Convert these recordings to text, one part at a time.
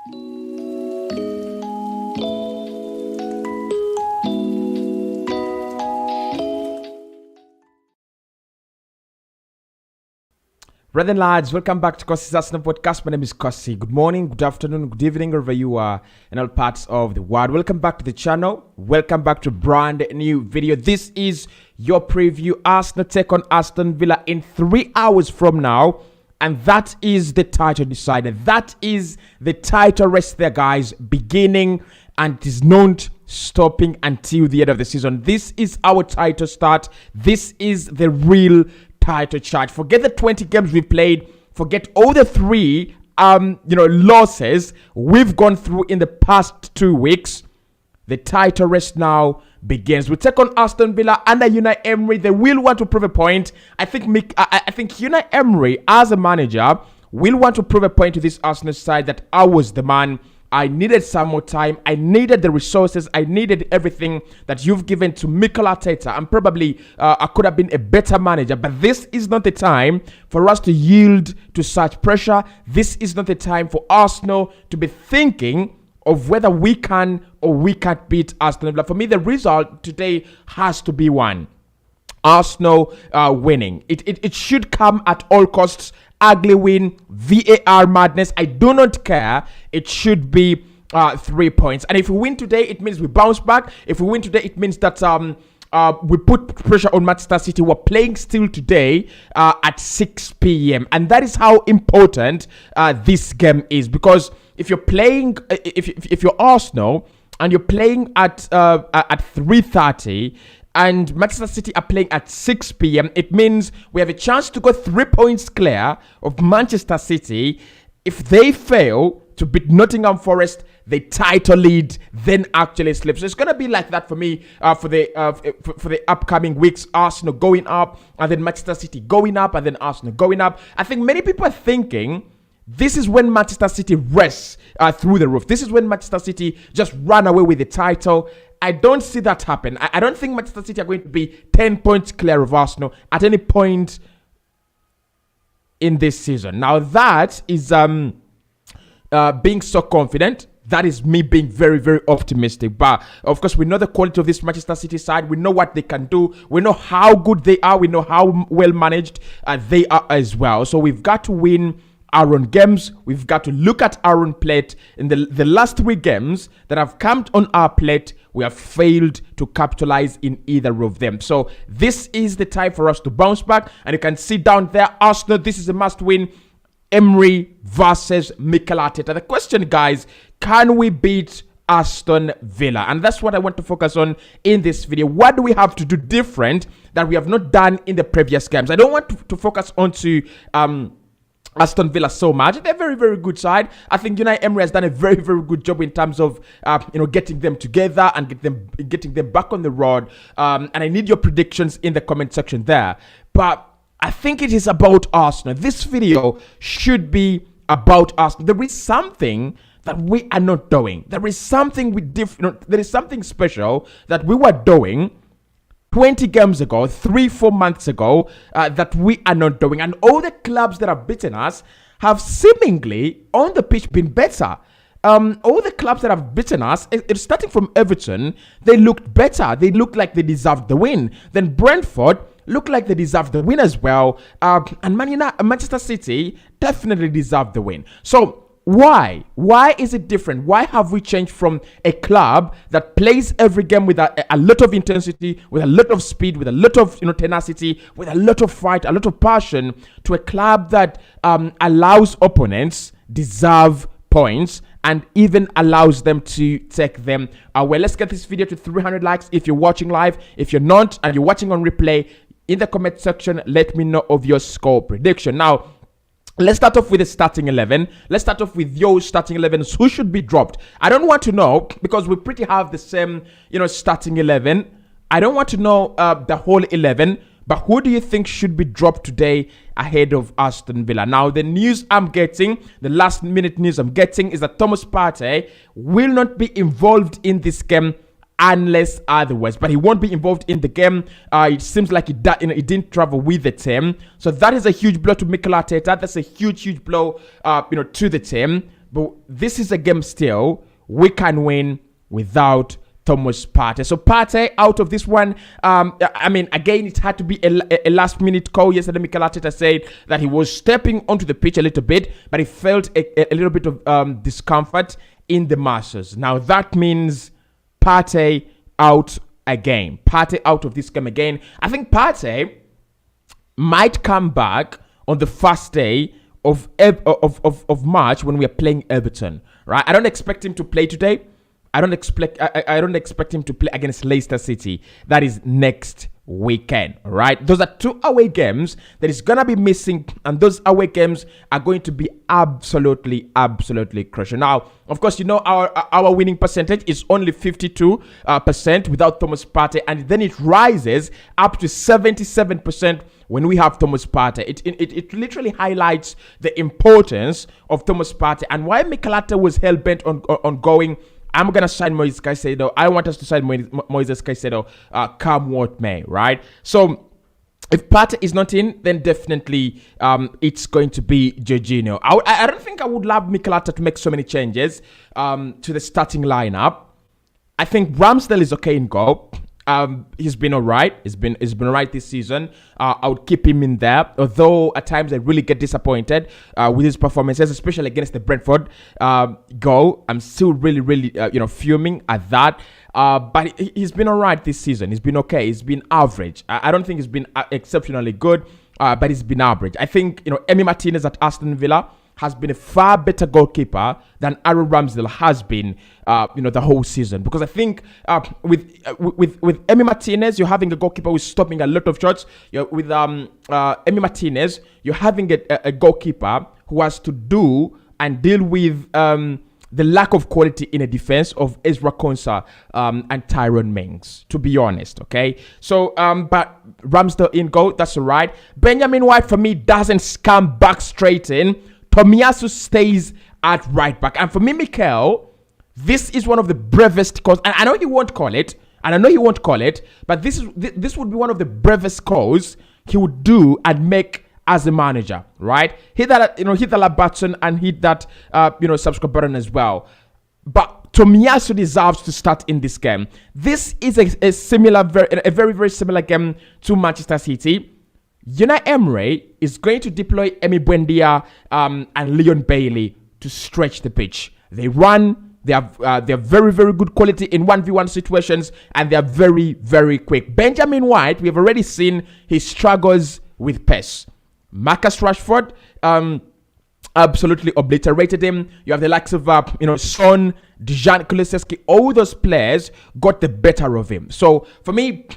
Brethren, lads, welcome back to Kossi's Arsenal podcast. My name is Kossi. Good morning, good afternoon, good evening, wherever you are in all parts of the world. Welcome back to the channel. Welcome back to a brand new video. This is your preview. Arsenal take on Aston Villa in 3 hours from now. And that is the title decider. That is the title race there, guys, beginning and it is not stopping until the end of the season. This is our title start. This is the real title charge. Forget the 20 games we played. Forget all the three losses we've gone through in the past 2 weeks. The title race now begins. We take on Aston Villa under Unai Emery. They will want to prove a point. I think Unai Emery as a manager will want to prove a point to this Arsenal side that I was the man. I needed some more time. I needed the resources. I needed everything that you've given to Mikel Arteta. And probably I could have been a better manager. But this is not the time for us to yield to such pressure. This is not the time for Arsenal to be thinking of whether we can or we can't beat Aston Villa. For me, the result today has to be one. Arsenal winning. It should come at all costs. Ugly win, VAR madness. I do not care. It should be 3 points. And if we win today, it means we bounce back. If we win today, it means that we put pressure on Manchester City. We're playing still today at 6 p.m. And that is how important this game is. Because if you're playing, if you're Arsenal and you're playing at 3:30, and Manchester City are playing at 6 p.m. It means we have a chance to go 3 points clear of Manchester City. If they fail to beat Nottingham Forest, the title lead then actually slips. So it's going to be like that for me for the upcoming weeks. Arsenal going up, and then Manchester City going up, and then Arsenal going up. I think many people are thinking this is when Manchester City rests through the roof. This is when Manchester City just run away with the title. I don't see that happen. I don't think Manchester City are going to be 10 points clear of Arsenal at any point in this season. Now that is being so confident. That is me being very, very optimistic. But of course, we know the quality of this Manchester City side. We know what they can do. We know how good they are. We know how well managed they are as well. So we've got to win our own games. We've got to look at our own plate. In the last 3 games that have come on our plate, we have failed to capitalize in either of them. So this is the time for us to bounce back. And you can see down there, Arsenal, this is a must win. Emery versus Mikel Arteta. The question, guys, can we beat Aston Villa? And that's what I want to focus on in this video. What do we have to do different that we have not done in the previous games? I don't want to focus on to Aston Villa so much. They're a very, very good side. I think Unai Emery has done a very, very good job in terms of getting them together and getting them back on the road. And I need your predictions in the comment section there. But I think it is about Arsenal. This video should be about Arsenal. There is something that we are not doing. There is something there is something special that we were doing 20 games ago, 3-4 months ago, that we are not doing. And all the clubs that have beaten us have seemingly on the pitch been better. All the clubs that have beaten us, starting from Everton, they looked better. They looked like they deserved the win. Then Brentford looked like they deserved the win as well. And Manchester City definitely deserved the win. So why? Why is it different? Why have we changed from a club that plays every game with a lot of intensity, with a lot of speed, with a lot of tenacity, with a lot of fight, a lot of passion, to a club that allows opponents deserve points and even allows them to take them away? Let's get this video to 300 likes if you're watching live. If you're not and you're watching on replay, in the comment section, let me know of your score prediction. Now, let's start off with the starting 11. Let's start off with your starting 11s. Who should be dropped? I don't want to know, because we pretty have the same, starting 11. I don't want to know the whole 11. But who do you think should be dropped today ahead of Aston Villa? Now, the news I'm getting, the last minute news I'm getting, is that Thomas Partey will not be involved in this game unless otherwise. But he won't be involved in the game. It seems like he didn't travel with the team. So that is a huge blow to Mikel Arteta. That's a huge blow, to the team. But this is a game still we can win without Thomas Partey. So Partey out of this one. I mean, again, it had to be a last-minute call. Yesterday, Mikel Arteta said that he was stepping onto the pitch a little bit, but he felt a little bit of discomfort in the muscles. Now, that means Partey out again. Partey out of this game again. I think Partey might come back on the first day of March when we are playing Everton. Right? I don't expect him to play today. I don't expect him to play against Leicester City. That is next weekend, right? Those are 2 away games that is going to be missing, and those away games are going to be absolutely crucial. Now, of course, you know our winning percentage is only 52% without Thomas Partey, and then it rises up to 77% when we have Thomas Partey. It literally highlights the importance of Thomas Partey and why Mikel Arteta was hell-bent on going, I'm going to sign Moises Caicedo. I want us to sign Moises Caicedo come what may, right? So if Partey is not in, then definitely it's going to be Jorginho. I don't think I would love Mikel Arteta to make so many changes to the starting lineup. I think Ramsdale is okay in goal. He's been all right. He's been all right this season. I would keep him in there, although at times I really get disappointed with his performances, especially against the Brentford goal. I'm still really fuming at that. But he's been all right this season. He's been okay. He's been average. I don't think he's been exceptionally good, but he's been average. I think Emi Martinez at Aston Villa has been a far better goalkeeper than Aaron Ramsdale has been, the whole season. Because I think with Emi Martinez, you're having a goalkeeper who's stopping a lot of shots. With Emi Martinez, you're having a goalkeeper who has to do and deal with the lack of quality in a defense of Ezra Konsa and Tyrone Mings, to be honest, okay? So, but Ramsdale in goal, that's all right. Benjamin White, for me, doesn't come back straight in. Tomiyasu stays at right back. And for me, Mikel, this is one of the bravest calls. And I know he won't call it. But this would be one of the bravest calls he would do and make as a manager, right? Hit that, hit the like button and hit that, subscribe button as well. But Tomiyasu deserves to start in this game. This is a very similar game to Manchester City. Unai Emery is going to deploy Emi Buendia and Leon Bailey to stretch the pitch. They run. They are very good quality in 1v1 situations, and they are very quick. Benjamin White, we have already seen his struggles with pace. Marcus Rashford absolutely obliterated him. You have the likes of Son, Dejan Kulusevski. All those players got the better of him. So for me,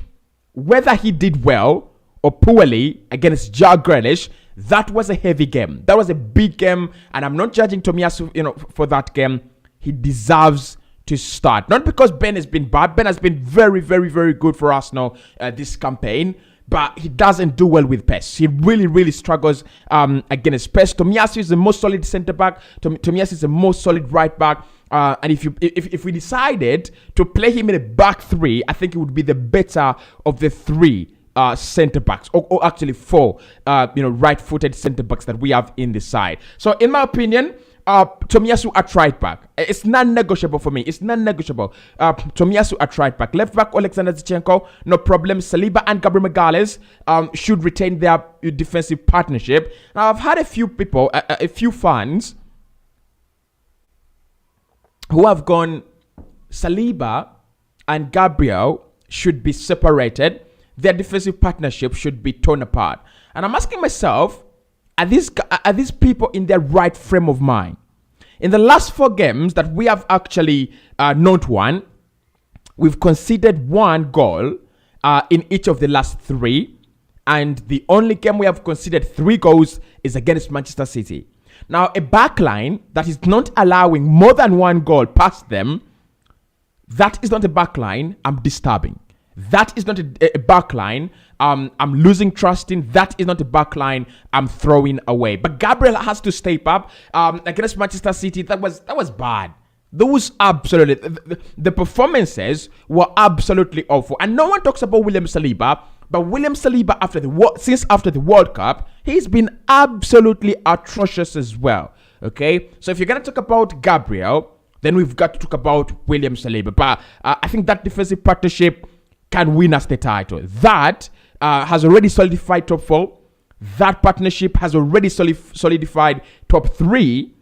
whether he did well or poorly against Jack Grealish, that was a heavy game. That was a big game, and I'm not judging Tomiyasu, for that game. He deserves to start. Not because Ben has been bad. Ben has been very good for Arsenal this campaign, but he doesn't do well with pace. He really struggles against pace. Tomiyasu is the most solid centre back. Tomiyasu is the most solid right back. And if we decided to play him in a back three, I think it would be the better of the three centre backs, or actually 4 right-footed centre backs that we have in the side. So in my opinion, Tomiyasu at right back. It's non-negotiable for me. It's non-negotiable. Tomiyasu at right back. Left back, Alexander Zinchenko, no problem. Saliba and Gabriel Magalhaes should retain their defensive partnership. Now, I've had a few people, a few fans who have gone, Saliba and Gabriel should be separated. Their defensive partnership should be torn apart. And I'm asking myself, are these people in their right frame of mind? In the last 4 games that we have actually not won, we've conceded 1 goal in each of the last 3. And the only game we have conceded 3 goals is against Manchester City. Now, a backline that is not allowing more than 1 goal past them, that is not a backline I'm disturbing. That is not a backline I'm losing trust in. That is not a backline I'm throwing away. But Gabriel has to step up against Manchester City. That was bad. Those absolutely, the performances were absolutely awful. And no one talks about William Saliba, but William Saliba after the World Cup, he's been absolutely atrocious as well. Okay, so if you're going to talk about Gabriel, then we've got to talk about William Saliba. But I think that defensive partnership can win us the title. That has already solidified top 4. That partnership has already solidified top 3.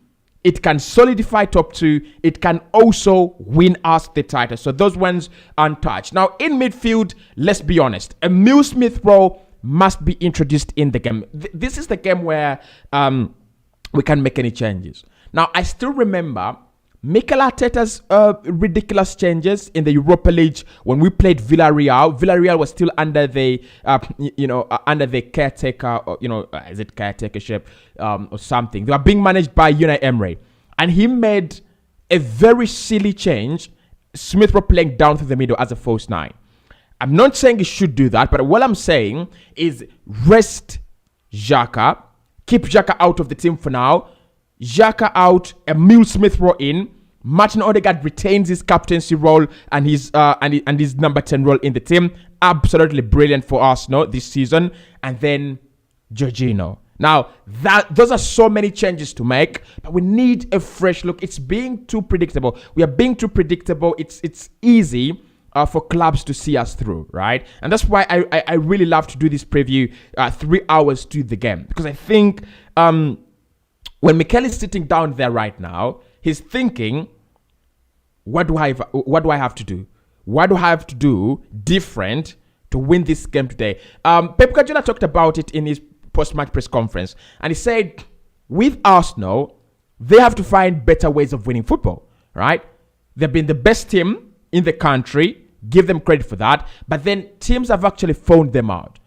It can solidify top 2. It can also win us the title. So those ones untouched. Now in midfield, let's be honest. Emile Smith-Rowe must be introduced in the game. This is the game where we can make any changes. Now I still remember Mikel Arteta's ridiculous changes in the Europa League when we played Villarreal. Villarreal was still under the, under the caretaker, is it caretakership or something? They were being managed by Unai Emery, and he made a very silly change. Smith-Rowe playing down through the middle as a false 9. I'm not saying he should do that, but what I'm saying is rest Xhaka, keep Xhaka out of the team for now. Xhaka out, Emile Smith-Rowe in. Martin Odegaard retains his captaincy role and his number 10 role in the team. Absolutely brilliant for Arsenal this season. And then Jorginho. Now, those are so many changes to make, but we need a fresh look. It's being too predictable. We are being too predictable. It's easy for clubs to see us through, right? And that's why I really love to do this preview 3 hours to the game, because I think when Mikel is sitting down there right now, he's thinking, what do I have to do? What do I have to do different to win this game today? Pep Guardiola talked about it in his post-match press conference, and he said, with Arsenal, they have to find better ways of winning football, right? They've been the best team in the country, give them credit for that, but then teams have actually phoned them out.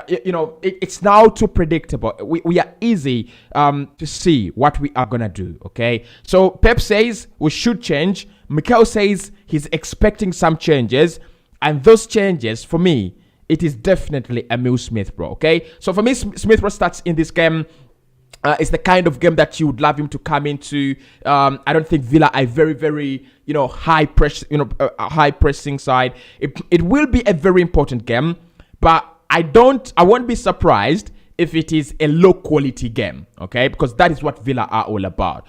It's now too predictable. We are easy to see what we are going to do, okay? So Pep says we should change. Mikel says he's expecting some changes, and those changes, for me, it is definitely Emile Smith-Rowe, okay? So for me, Smith-Rowe starts in this game. It's the kind of game that you would love him to come into. I don't think Villa are very, very, high pressing side. It will be a very important game, but I won't be surprised if it is a low quality game, okay? Because that is what Villa are all about.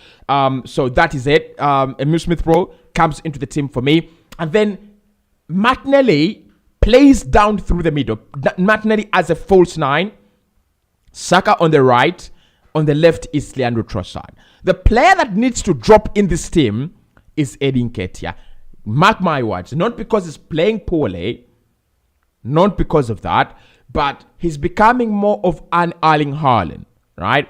So that is it. Emile Smith-Rowe comes into the team for me. And then Martinelli plays down through the middle. Martinelli as a false 9. Saka on the right. On the left is Leandro Trossard. The player that needs to drop in this team is Eddie Nketiah. Mark my words. Not because he's playing poorly. Not because of that, but he's becoming more of an Erling Haaland, right?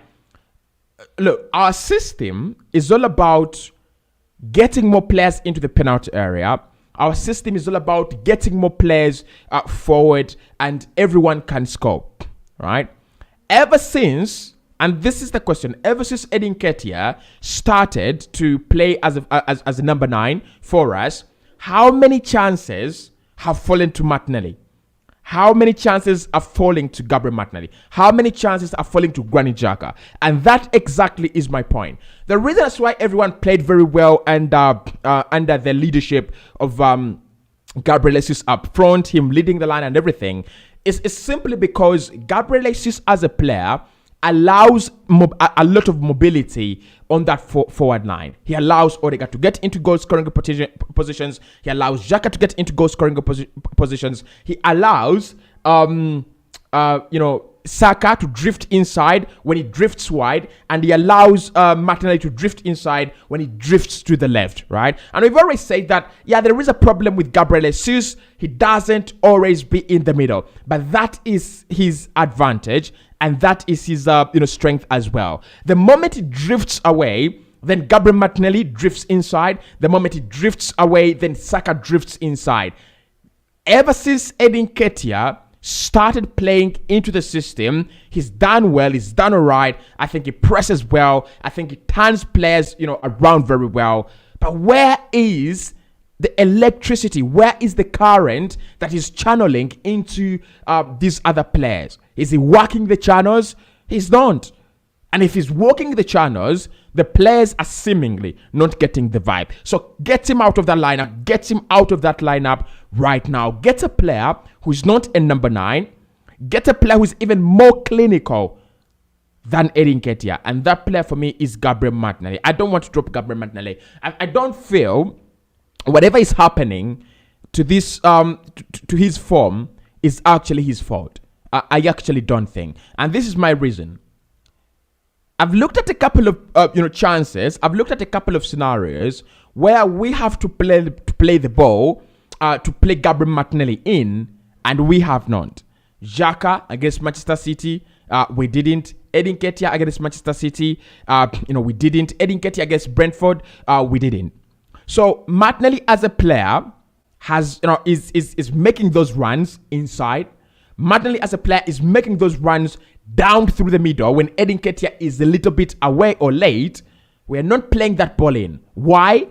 Look, our system is all about getting more players into the penalty area. Our system is all about getting more players forward, and everyone can score, right? Ever since, and this is the question, ever since Eddie Nketiah started to play as a number 9 for us, how many chances have fallen to Martinelli? How many chances are falling to Gabriel Martinelli? How many chances are falling to Granit Xhaka? And that exactly is my point. The reason that's why everyone played very well and under the leadership of Gabriel Jesus up front, him leading the line and everything, is simply because Gabriel Jesus as a player allows a lot of mobility on that forward line. He allows Odegaard to get into goal scoring positions. He allows Xhaka to get into goal scoring positions. He allows Saka to drift inside when he drifts wide, and he allows Martinelli to drift inside when he drifts to the left, right? And we've always said that, yeah, there is a problem with Gabriel Jesus. He doesn't always be in the middle, but that is his advantage, and that is his strength as well. The moment he drifts away, then Gabriel Martinelli drifts inside. The moment he drifts away, then Saka drifts inside. Ever since Eddie Nketiah started playing into the system, he's done well, he's done all right. I think he presses well. I think he turns players, around very well. But where is the electricity? Where is the current that is channeling into these other players? Is he working the channels? He's not. And if he's working the channels, the players are seemingly not getting the vibe. So get him out of that lineup. Get him out of that lineup right now. Get a player who's not a number 9. Get a player who's even more clinical than Eddie Nketiah. And that player for me is Gabriel Martinelli. I don't want to drop Gabriel Martinelli. I don't feel whatever is happening to this to his form is actually his fault. I actually don't think. And this is my reason. I've looked at a couple of chances. I've looked at a couple of scenarios where we have to play the ball, to play Gabriel Martinelli in, and we have not. Xhaka against Manchester City, we didn't. Eddie Nketiah against Manchester City, we didn't. Eddie Nketiah against Brentford, we didn't. So Martinelli as a player has, is making those runs inside. Martinelli as a player is making those runs down through the middle when Eddie Nketiah is a little bit away or late. We are not playing that ball in. Why?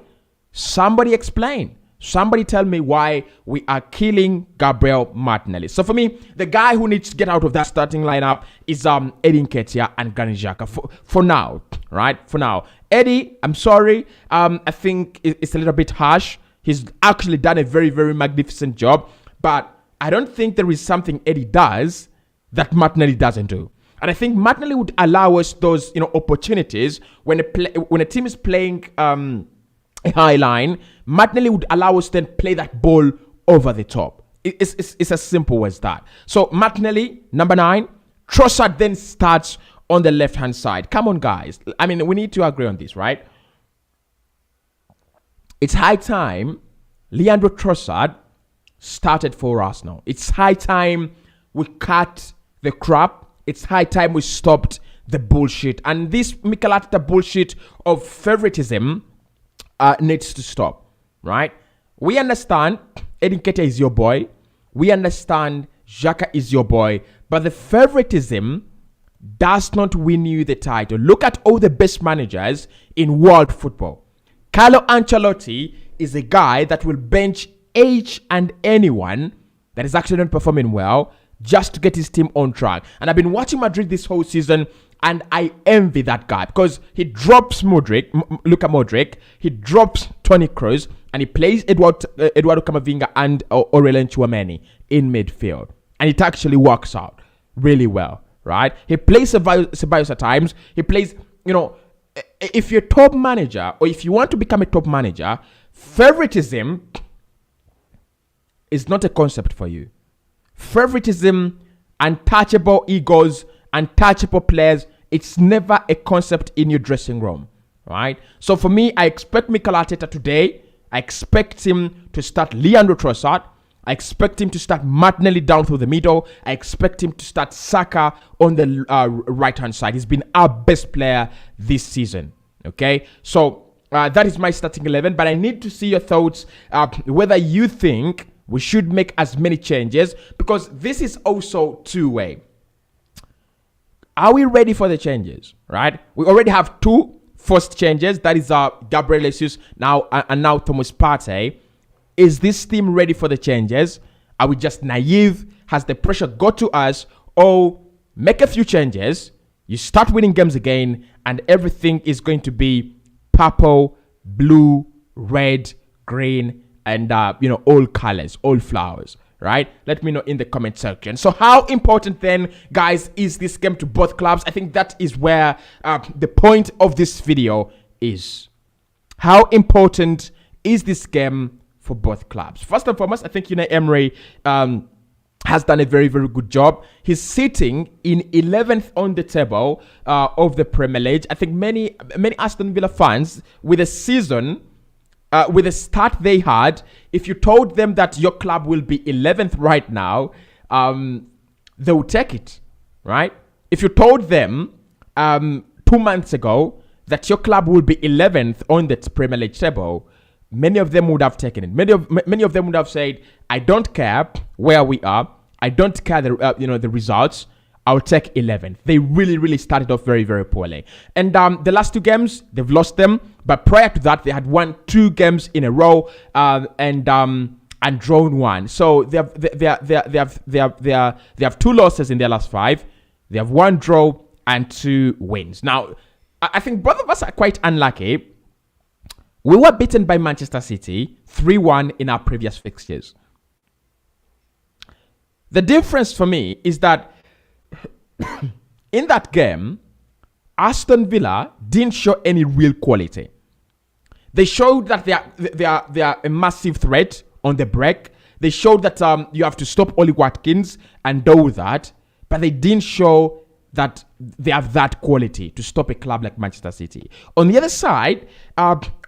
Somebody explain. Somebody tell me why we are killing Gabriel Martinelli. So for me, the guy who needs to get out of that starting lineup is Eddie Nketiah and Granit Xhaka for now, right? For now. Eddie, I'm sorry. I think it's a little bit harsh. He's actually done a very, very magnificent job. But I don't think there is something Eddie does that Martinelli doesn't do. And I think Martinelli would allow us those, opportunities when a team is playing a high line. Martinelli would allow us then play that ball over the top. It's as simple as that. So Martinelli, number 9. Trossard then starts on the left-hand side. Come on, guys. I mean, we need to agree on this, right? It's high time Leandro Trossard started for Arsenal. It's high time we cut the crap. It's high time we stopped the bullshit. And this Mikel Arteta bullshit of favoritism needs to stop, right? We understand Eddie Nketiah is your boy. We understand Xhaka is your boy. But the favoritism does not win you the title. Look at all the best managers in world football. Carlo Ancelotti is a guy that will bench each and anyone that is actually not performing well just to get his team on track. And I've been watching Madrid this whole season, and I envy that guy because he drops Luka Modric, he drops Toni Kroos, and he plays Eduardo Camavinga and Aurelien Tchouameni in midfield. And it actually works out really well, right? He plays Ceballos at times. He plays, if you're a top manager or if you want to become a top manager, favoritism is not a concept for you. Favoritism, untouchable egos, untouchable players, it's never a concept in your dressing room, right? So for me, I expect Mikel Arteta today. I expect him to start Leandro Trossard. I expect him to start Martinelli down through the middle. I expect him to start Saka on the right-hand side. He's been our best player this season, okay? So that is my starting 11, but I need to see your thoughts, whether you think we should make as many changes, because this is also two-way. Are we ready for the changes, right? We already have 2 first changes. That is Gabriel Jesus now and now Thomas Partey. Is this team ready for the changes? Are we just naive? Has the pressure got to us? Or make a few changes, you start winning games again, and everything is going to be purple, blue, red, green, and all colors, all flowers, right? Let me know in the comment section. So how important then, guys, is this game to both clubs? I think that is where the point of this video is. How important is this game for both clubs? First and foremost, I think Unai Emery has done a very, very good job. He's sitting in 11th on the table of the Premier League. I think many Aston Villa fans, with a season, with the start they had, if you told them that your club will be 11th right now, they would take it, right? If you told them 2 months ago that your club will be 11th on the Premier League table, many of them would have taken it. Many of them would have said, I don't care where we are. I don't care the results. I'll take 11th. They really, really started off very, very poorly. And the last 2 games, they've lost them. But prior to that, they had won 2 games in a row and drawn 1. So they have 2 losses in their last 5. They have 1 draw and 2 wins. Now, I think both of us are quite unlucky. We were beaten by Manchester City 3-1 in our previous fixtures. The difference for me is that in that game, Aston Villa didn't show any real quality. They showed that they are a massive threat on the break. They showed that you have to stop Oli Watkins and do that, but they didn't show that they have that quality to stop a club like Manchester City. On the other side,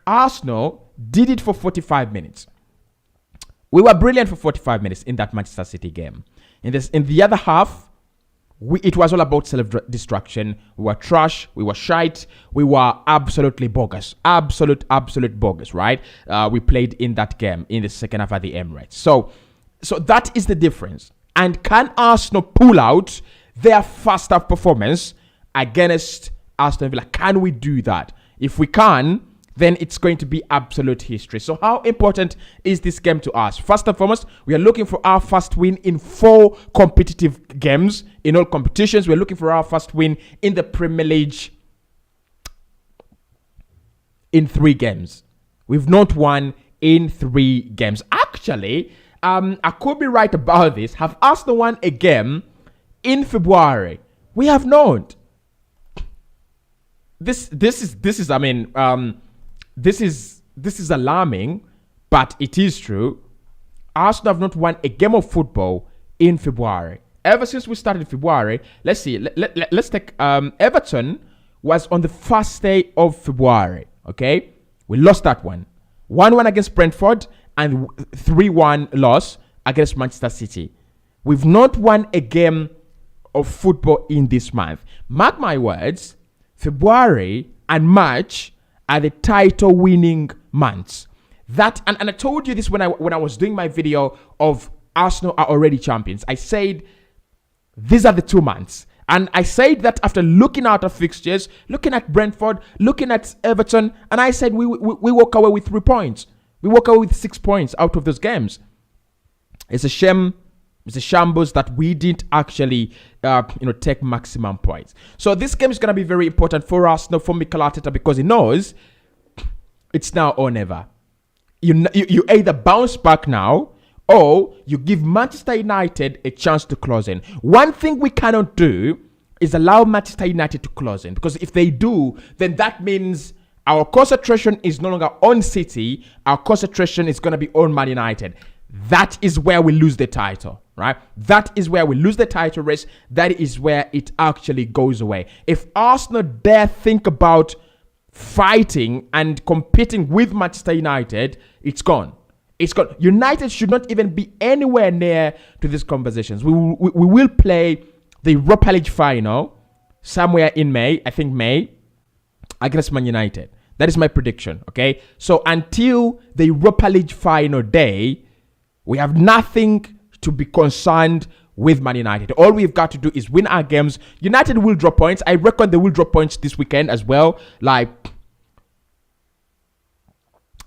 Arsenal did it for 45 minutes. We were brilliant for 45 minutes in that Manchester City game. In the other half, it was all about self-destruction. We were trash. We were shite. We were absolutely bogus. Absolute bogus, right? We played in that game in the second half at the Emirates. So that is the difference. And can Arsenal pull out their first half performance against Aston Villa? Can we do that? If we can, then it's going to be absolute history. So how important is this game to us? First and foremost, we are looking for our first win in 4 competitive games in all competitions. We're looking for our first win in the Premier League in 3 games. We've not won in 3 games. Actually, I could be right about this. Have Arsenal won a game in February? We have not. This is alarming, but it is true. Arsenal have not won a game of football in February. Ever since we started February, let's see. Let's take Everton was on the first day of February. Okay, we lost that one. 1-1 against Brentford and 3-1 loss against Manchester City. We've not won a game of football in this month. Mark my words, February and March are the title-winning months. That and I told you this when I was doing my video of Arsenal are already champions. I said these are the 2 months, and I said that after looking at our fixtures, looking at Brentford, looking at Everton, and I said we walk away with 3 points. We walk away with 6 points out of those games. It's a shame. It's a shambles that we didn't actually, take maximum points. So this game is going to be very important for Arsenal, for Mikel Arteta, because he knows it's now or never. You either bounce back now, or you give Manchester United a chance to close in. One thing we cannot do is allow Manchester United to close in, because if they do, then that means our concentration is no longer on City. Our concentration is going to be on Man United. That is where we lose the title, right? That is where we lose the title race. That is where it actually goes away. If Arsenal dare think about fighting and competing with Manchester United, it's gone. It's gone. United should not even be anywhere near to these conversations. We will play the Europa League final somewhere in May, I think May, against Man United. That is my prediction, okay? So until the Europa League final day, we have nothing to be concerned with Man United. All we've got to do is win our games. United will drop points. I reckon they will drop points this weekend as well. Like,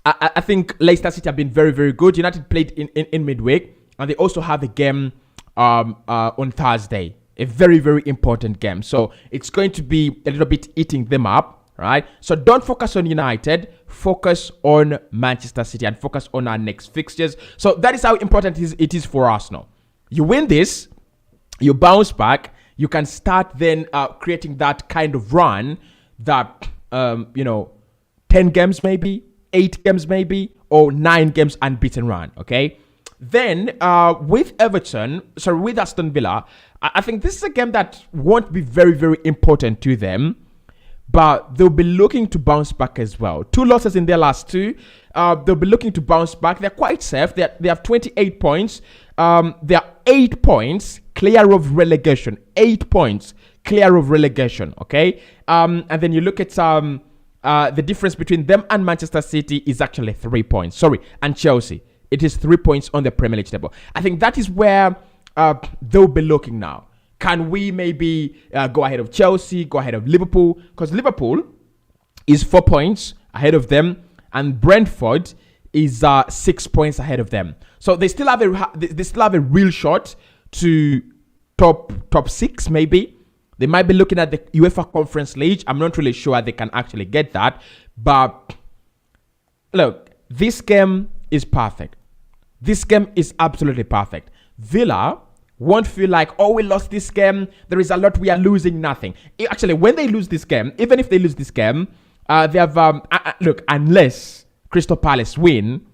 I think Leicester City have been very, very good. United played in midweek, and they also have a game on Thursday. A very, very important game. So it's going to be a little bit eating them up, right? So don't focus on United. Focus on Manchester City and focus on our next fixtures. So that is how important it is for Arsenal. You win this, you bounce back, you can start then creating that kind of run that, 10 games maybe, 8 games maybe, or 9 games unbeaten run, okay? Then with Aston Villa, I think this is a game that won't be very, very important to them, but they'll be looking to bounce back as well. 2 losses in their last 2. They'll be looking to bounce back. They're quite safe. They have 28 points. They are 8 points clear of relegation. 8 points clear of relegation, okay? And then you look at the difference between them and Manchester City is actually 3 points. Sorry, and Chelsea. It is 3 points on the Premier League table. I think that is where they'll be looking now. Can we maybe go ahead of Chelsea, go ahead of Liverpool? Because Liverpool is 4 points ahead of them, and Brentford is 6 points ahead of them. So they still have a real shot to top 6 maybe. They might be looking at the UEFA Conference League. I'm not really sure they can actually get that. But look, this game is perfect. This game is absolutely perfect. Villa won't feel like, oh, we lost this game, there is a lot we are losing, nothing. Actually, when they lose this game, even if they lose this game, they have, look, unless Crystal Palace win,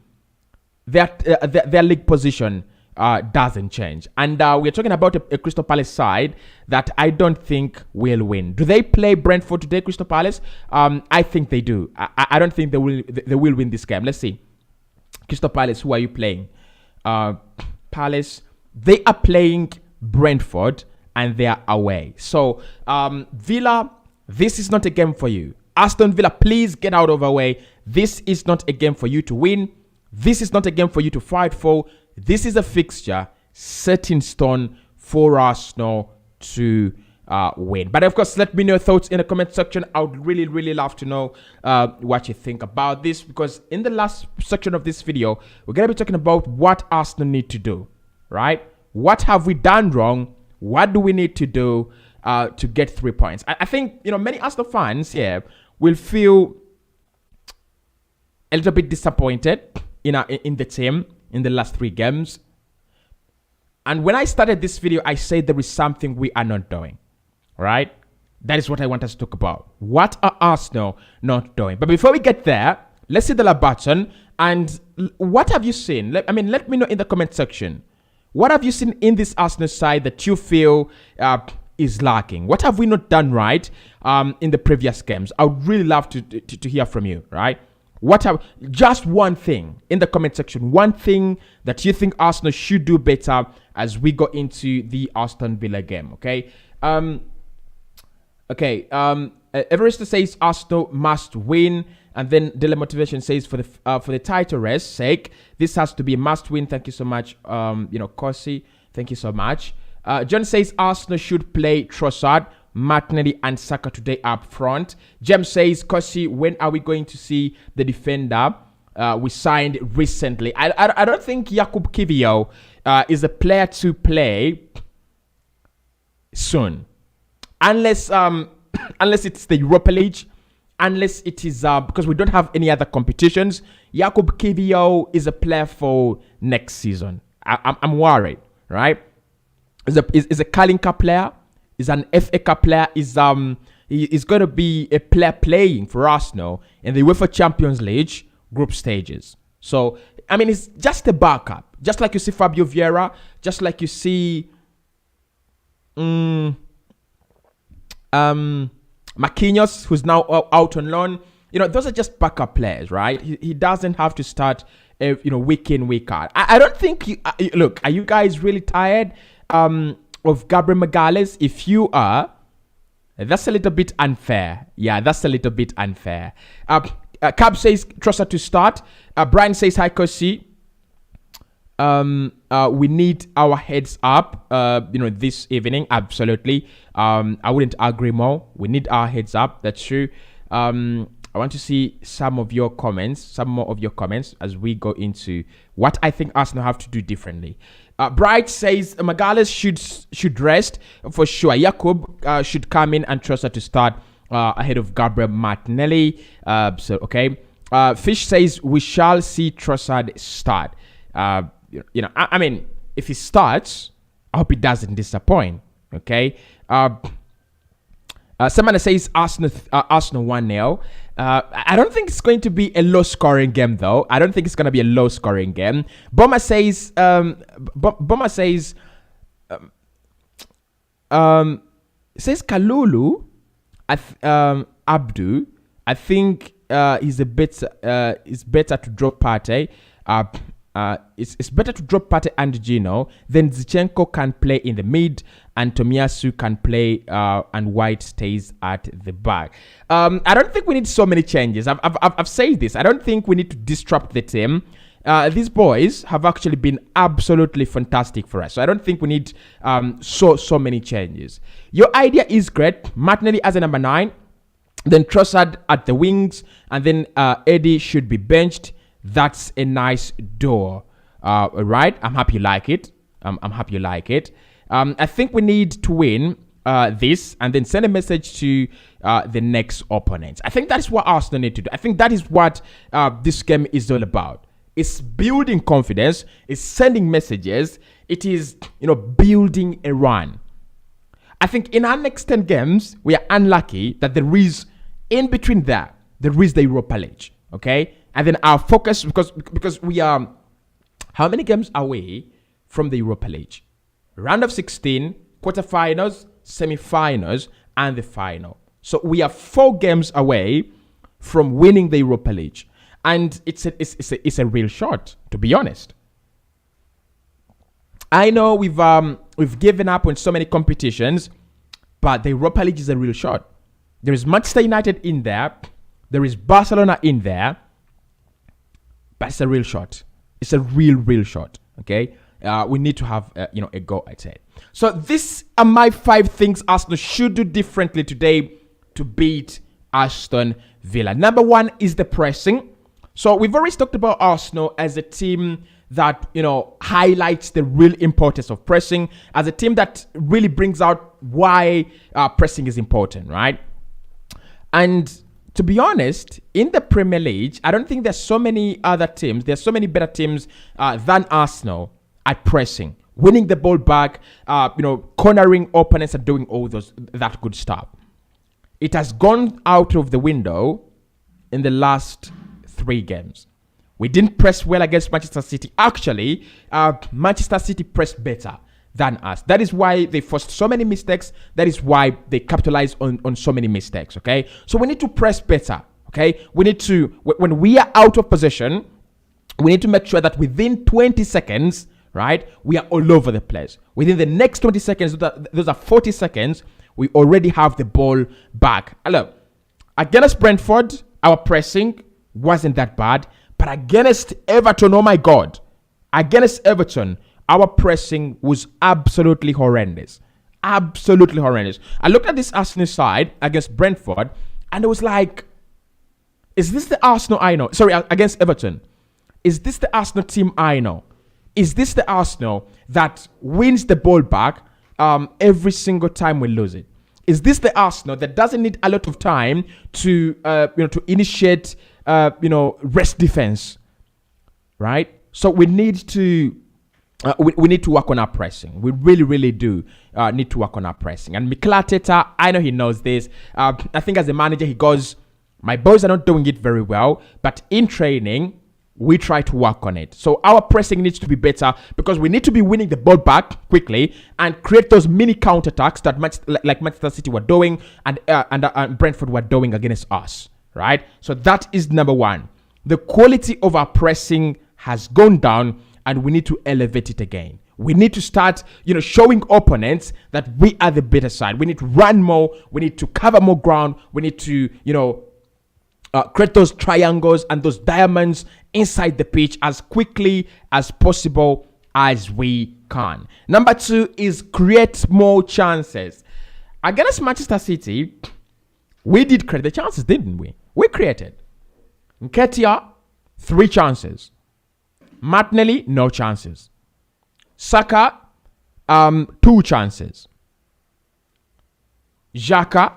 their league position doesn't change. And we're talking about a Crystal Palace side that I don't think will win. Do they play Brentford today, Crystal Palace? I think they do. I don't think they will win this game. Let's see. Crystal Palace, who are you playing? Palace, they are playing Brentford and they are away. So, Villa, this is not a game for you. Aston Villa, please get out of our way. This is not a game for you to win. This is not a game for you to fight for. This is a fixture set in stone for Arsenal to win. But of course, let me know your thoughts in the comment section. I would really, really love to know what you think about this, because in the last section of this video, we're going to be talking about what Arsenal need to do, right? What have we done wrong? What do we need to do to get 3 points? I think, many Arsenal fans here will feel a little bit disappointed in the team in the last 3 games. And when I started this video, I said there is something we are not doing, right? That is what I want us to talk about. What are Arsenal not doing? But before we get there, let's hit the like button. And what have you seen? Let me know in the comment section. What have you seen in this Arsenal side that you feel is lacking? What have we not done right in the previous games? I would really love to hear from you, right? Just one thing in the comment section, one thing that you think Arsenal should do better as we go into the Aston Villa game, okay? Everest says Arsenal must win, and then Daily Motivation says for the title race sake, this has to be a must win. Thank you so much, Kosi. Thank you so much. John says Arsenal should play Trossard, Martinelli and Saka today up front. Jem says, Kosi, when are we going to see the defender we signed recently? I don't think Jakub Kiwior is a player to play soon. Unless it's the Europa League, unless it is because we don't have any other competitions. Jakub Kiwior is a player for next season. I'm worried, right? Is a Kalinka player. Is an FA Cup player. Is going to be a player playing for Arsenal in the UEFA Champions League group stages. So it's just a backup, just like you see Fabio Vieira, just like you see Marquinhos, who's now out on loan. Those are just backup players, right? He doesn't have to start, week in, week out. I don't think look, are you guys really tired of Gabriel Magalhaes? If you are, that's a little bit unfair. Yeah, that's a little bit unfair. Cab says Trossard to start. Brian says hi, Kosi. We need our heads up, this evening. Absolutely. I wouldn't agree more. We need our heads up. That's true. I want to see some more of your comments as we go into what I think Arsenal have to do differently. Bright says Magalhaes should rest for sure. Jakub should come in and Trossard to start ahead of Gabriel Martinelli. Okay. Fish says we shall see Trossard start. If he starts, I hope he doesn't disappoint. Okay. Someone says Arsenal 1-0. I don't think it's going to be a low-scoring game, though. I don't think it's going to be a low-scoring game. Bomber says Kalulu, Abdu. I think is better to drop Partey. It's better to drop Partey and Gino. Then Zinchenko can play in the mid, and Tomiyasu can play, and White stays at the back. I don't think we need so many changes. I've said this. I don't think we need to disrupt the team. These boys have actually been absolutely fantastic for us. So I don't think we need so many changes. Your idea is great. Martinelli as a number 9, then Trossard at the wings, and then Eddie should be benched. That's a nice duo. Right? I'm happy you like it. I'm happy you like it. I think we need to win this and then send a message to the next opponents. I think that is what Arsenal need to do. I think that is what this game is all about. It's building confidence. It's sending messages. It is, building a run. I think in our next 10 games, we are unlucky that there is, in between there is the Europa League, okay? And then our focus, because we are, how many games away from the Europa League? Round of 16, quarterfinals, semi-finals, and the final. So we are 4 games away from winning the Europa League. And it's a real shot, to be honest. I know we've given up on so many competitions, but the Europa League is a real shot. There is Manchester United in there. There is Barcelona in there. But it's a real shot. It's a real shot, okay? We need to have, a go at it. So these are my 5 things Arsenal should do differently today to beat Aston Villa. Number 1 is the pressing. So we've already talked about Arsenal as a team that, highlights the real importance of pressing, as a team that really brings out why pressing is important, right? And to be honest, in the Premier League, I don't think there's so many other teams, there's so many better teams than Arsenal at pressing, winning the ball back, cornering opponents and doing all that good stuff. It has gone out of the window in the last 3 games. We didn't press well against Manchester City. Actually, Manchester City pressed better than us. That is why they forced so many mistakes. That is why they capitalized on so many mistakes, okay? So we need to press better, okay? We need to, when we are out of possession, we need to make sure that within 20 seconds, right, we are all over the place. Within the next 20 seconds, those are 40 seconds, we already have the ball back. Look, against Brentford, our pressing wasn't that bad. But against Everton, oh my God, against Everton, our pressing was absolutely horrendous. Absolutely horrendous. I looked at this Arsenal side against Brentford, and it was like, is this the Arsenal I know? Sorry, against Everton. Is this the Arsenal team I know? Is this the Arsenal that wins the ball back every single time we lose it? Is this the Arsenal that doesn't need a lot of time to initiate rest defense, right? So we need to we need to work on our pressing. We really do need to work on our pressing. And Mikel Arteta, I know he knows this. I think as a manager, he goes, my boys are not doing it very well, but in training, we try to work on it. So our pressing needs to be better because we need to be winning the ball back quickly and create those mini counterattacks that like Manchester City were doing and Brentford were doing against us. Right? So that is number 1. The quality of our pressing has gone down and we need to elevate it again. We need to start, showing opponents that we are the better side. We need to run more. We need to cover more ground. We need to, create those triangles and those diamonds inside the pitch as quickly as possible as we can. Number 2 is create more chances. Against Manchester City, we did create the chances, didn't we? We created. Nketiah, 3 chances. Martinelli, no chances. Saka, 2 chances. Xhaka,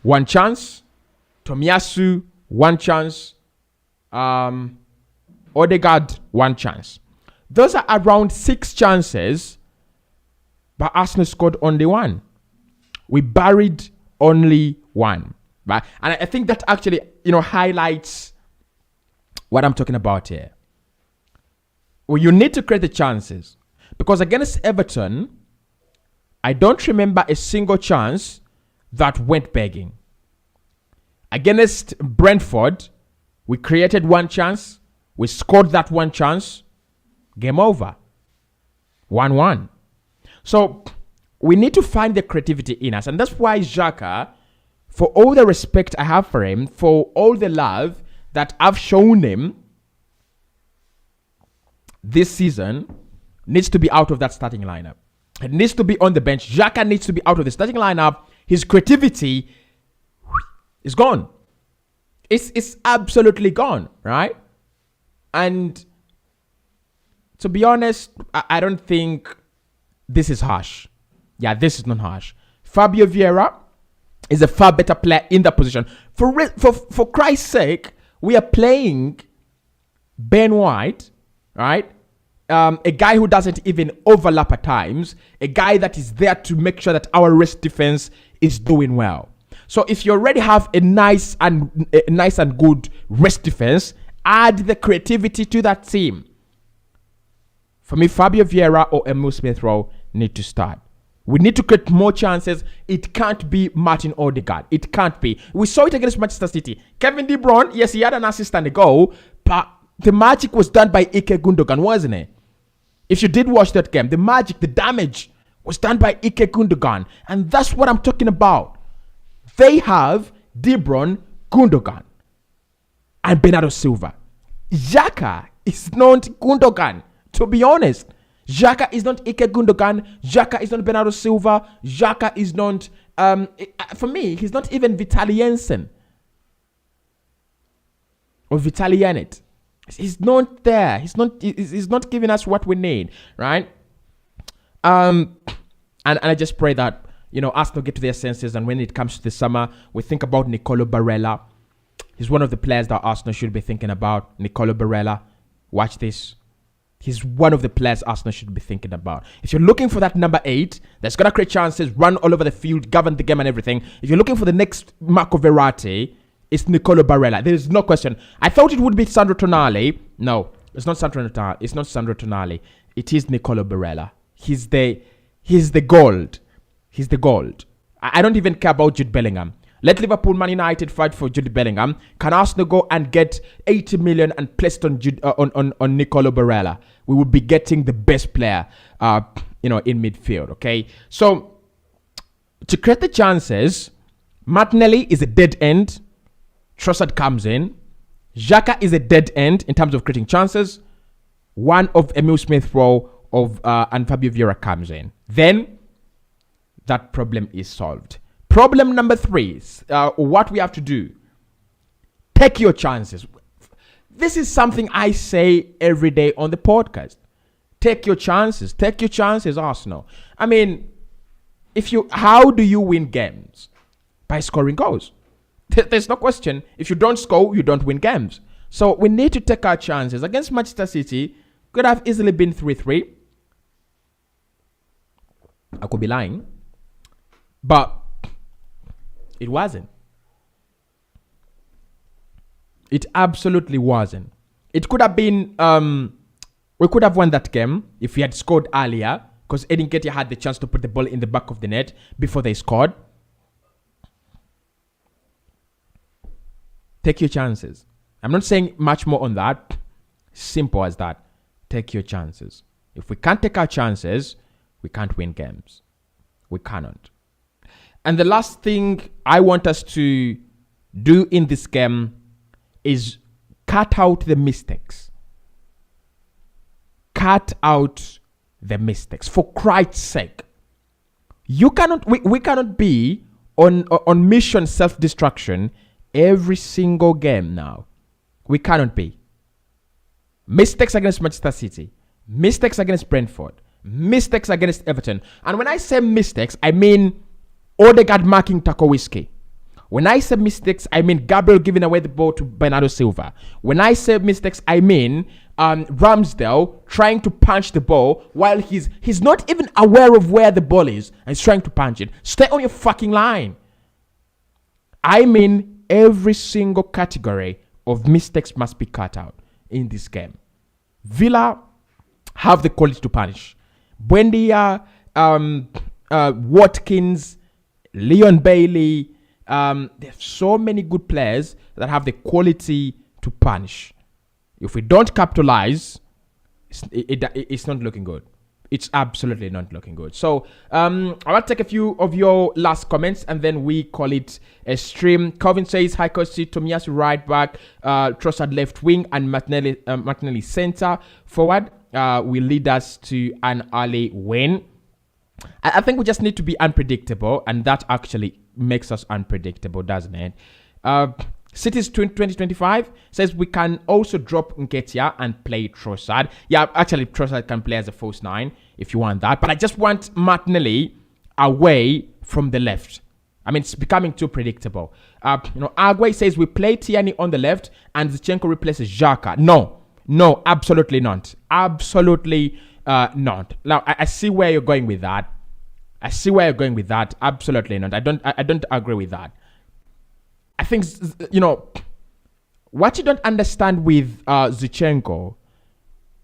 1 chance. Tomiyasu, 1 chance. Odegaard, 1 chance. Those are around 6 chances, but Arsenal scored only 1. We buried only 1. Right? And I think that actually, highlights what I'm talking about here. Well, you need to create the chances. Because against Everton, I don't remember a single chance that went begging. Against Brentford, we created 1 chance. We scored that 1 chance. Game over. 1-1. So, we need to find the creativity in us. And that's why Xhaka, for all the respect I have for him, for all the love that I've shown him this season, needs to be out of that starting lineup. It needs to be on the bench. Xhaka needs to be out of the starting lineup. His creativity is gone. It's absolutely gone, right? And to be honest, I don't think this is harsh. Yeah, this is not harsh. Fabio Vieira is a far better player in that position. For Christ's sake, we are playing Ben White, right? a guy who doesn't even overlap at times, a guy that is there to make sure that our rest defense is doing well. So if you already have a nice and good rest defense, add the creativity to that team. For me, Fabio Vieira or Emile Smith-Rowe need to start. We need to create more chances. It can't be Martin Odegaard. It can't be. We saw it against Manchester City. Kevin De Bruyne, yes, he had an assist and a goal, but the magic was done by Ike Gundogan, wasn't it? If you did watch that game, the magic, the damage was done by Ike Gundogan. And that's what I'm talking about. They have De Bruyne, Gundogan, and Bernardo Silva. Xhaka is not Gundogan, to be honest. Xhaka is not Ike Gundogan. Xhaka is not Bernardo Silva. Xhaka is not, for me, he's not even Vitaly Jensen. Or Vitaly Janit. He's not there. He's not giving us what we need, right? And I just pray that, Arsenal get to their senses, and when it comes to the summer, we think about Nicolo Barella. He's one of the players that Arsenal should be thinking about. Nicolo Barella. Watch this. He's one of the players Arsenal should be thinking about. If you're looking for that number 8, that's going to create chances, run all over the field, govern the game and everything. If you're looking for the next Marco Verratti, it's Nicolo Barella. There is no question. I thought it would be Sandro Tonali. No, it's not Sandro Tonali. It's not Sandro Tonali. It is Nicolo Barella. He's the gold. He's the gold. I don't even care about Jude Bellingham. Let Liverpool, Man United fight for Jude Bellingham. Can Arsenal go and get 80 million and place it on Nicolo Barella? We will be getting the best player, in midfield. Okay, so to create the chances, Martinelli is a dead end. Trossard comes in. Xhaka is a dead end in terms of creating chances. One of Emile Smith-Rowe and Fabio Vieira comes in. Then that problem is solved. Problem number 3 is what we have to do. Take your chances. This is something I say every day on the podcast. Take your chances. Take your chances, Arsenal. I mean, how do you win games? By scoring goals. There's no question. If you don't score, you don't win games. So we need to take our chances. Against Manchester City, could have easily been 3-3. I could be lying. But it wasn't. It absolutely wasn't. It could have been, we could have won that game if we had scored earlier, because Edin Ketia had the chance to put the ball in the back of the net before they scored. Take your chances. I'm not saying much more on that. Simple as that. Take your chances. If we can't take our chances, we can't win games. We cannot. And the last thing I want us to do in this game is cut out the mistakes. Cut out the mistakes. For Christ's sake. We cannot be on mission self-destruction every single game now. We cannot be. Mistakes against Manchester City. Mistakes against Brentford. Mistakes against Everton. And when I say mistakes, I mean Odegaard marking Tarkowski. When I say mistakes, I mean Gabriel giving away the ball to Bernardo Silva. When I say mistakes, I mean Ramsdale trying to punch the ball while he's not even aware of where the ball is and he's trying to punch it. Stay on your fucking line. I mean every single category of mistakes must be cut out in this game. Villa have the quality to punish. Buendia, Watkins, Leon Bailey. There's so many good players that have the quality to punish. If we don't capitalize, it's not looking good. It's absolutely not looking good. So I want to take a few of your last comments and then we call it a stream. Calvin says, hi, Kosi, Tomiyasu right back, Trossard left wing, and Martinelli center forward will lead us to an early win. I think we just need to be unpredictable, and that actually makes us unpredictable, doesn't it? City's 2025 says we can also drop Nketiah and play Trossard. Yeah, actually, Trossard can play as a false 9 if you want that. But I just want Martinelli away from the left. I mean, it's becoming too predictable. Agüey says we play Tierney on the left and Zinchenko replaces Xhaka. No, No, absolutely not. Absolutely not. Now, I see where you're going with that. Absolutely not. I don't agree with that. I think, what you don't understand with Zinchenko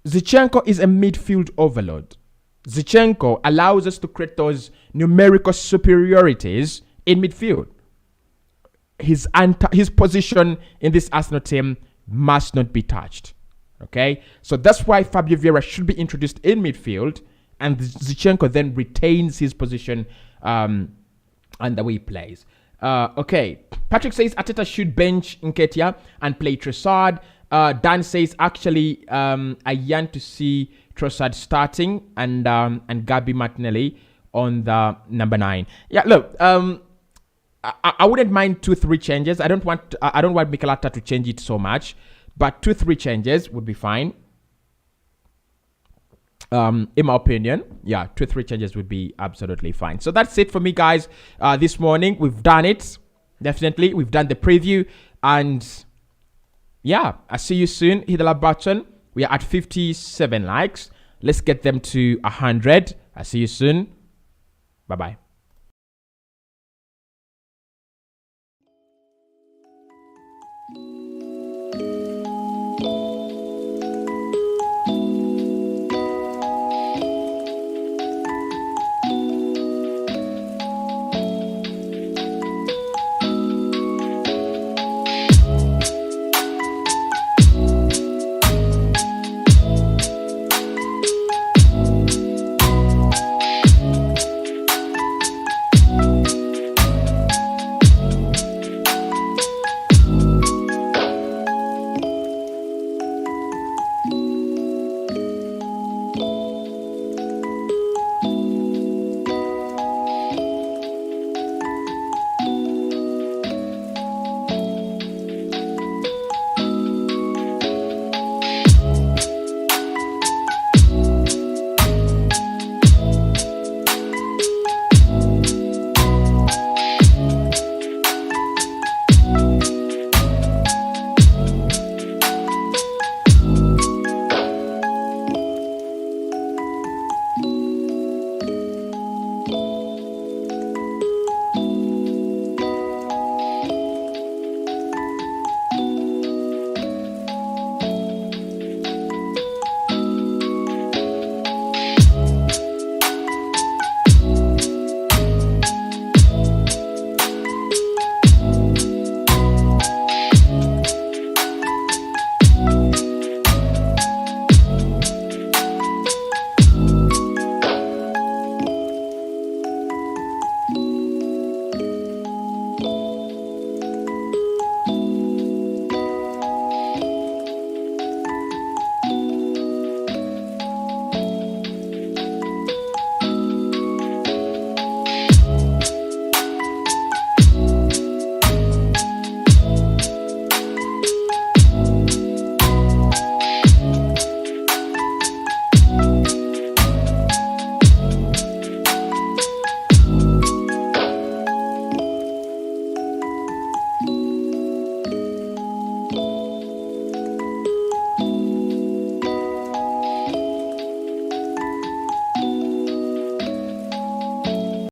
is a midfield overload. Zinchenko allows us to create those numerical superiorities in midfield. His position in this Arsenal team must not be touched. Okay? So that's why Fabio Vieira should be introduced in midfield, and Zinchenko then retains his position and the way he plays. Okay. Patrick says Arteta should bench Nketiah and play Trossard. Dan says, actually, I yearn to see Trossard starting and Gabriel Martinelli on the number 9. Yeah, look, I wouldn't mind 2-3 changes. I don't want Mikel Arteta to change it so much, but 2-3 changes would be fine. In my opinion, 2-3 changes would be absolutely fine. So that's it for me, guys. This morning we've done it. Definitely, we've done the preview, and yeah, I'll see you soon. Hit the like button. We are at 57 likes. Let's get them to 100. I'll see you soon. Bye bye.